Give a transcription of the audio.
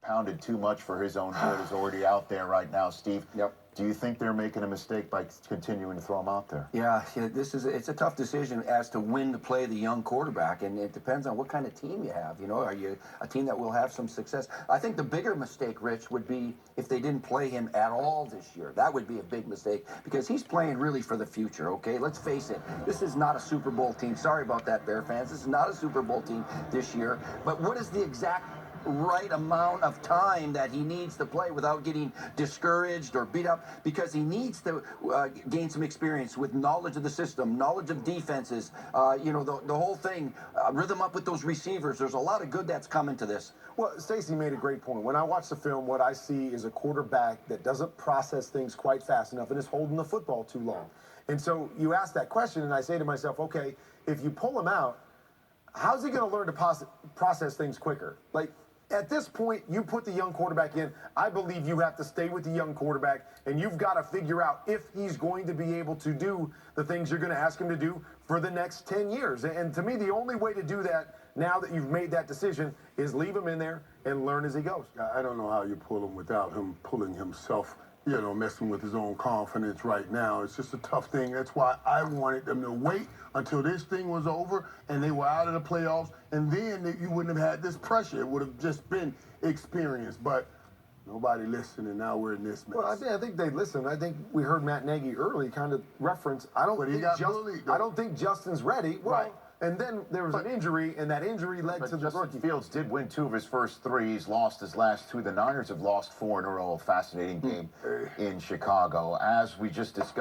pounded too much for his own good is already out there right now, Steve. Yep. Do you think they're making a mistake by continuing to throw him out there? Yeah, it's a tough decision as to when to play the young quarterback, and it depends on what kind of team you have. You know, are you a team that will have some success? I think the bigger mistake, Rich, would be if they didn't play him at all this year. That would be a big mistake because he's playing really for the future. Okay, let's face it, this is not a Super Bowl team. Sorry about that, Bear fans. This is not a Super Bowl team this year. But what is the exact right amount of time that he needs to play without getting discouraged or beat up, because he needs to gain some experience with knowledge of the system, knowledge of defenses, you know, the whole thing, rhythm up with those receivers. There's a lot of good that's coming to this. Well, Stacey made a great point. When I watch the film, what I see is a quarterback that doesn't process things quite fast enough and is holding the football too long. And so you ask that question, and I say to myself, okay, if you pull him out, how's he going to learn to process things quicker? Like, at this point, you put the young quarterback in. I believe you have to stay with the young quarterback, and you've got to figure out if he's going to be able to do the things you're going to ask him to do for the next 10 years. And to me, the only way to do that, now that you've made that decision, is leave him in there and learn as he goes. I don't know how you pull him without him pulling himself, you know, messing with his own confidence right now. It's just a tough thing. That's why I wanted them to wait until this thing was over and they were out of the playoffs, and then you wouldn't have had this pressure. It would have just been experience. But nobody listened, and now we're in this mess. Well, I think they listened. I think we heard Matt Nagy early kind of reference. I don't think Justin's ready. Well, Right. And then there was an injury, and that injury led to the Justin rookie. Fields did win 2 of his first 3. He's lost his last 2. The Niners have lost 4 in a row. Fascinating game in Chicago. As we just discussed,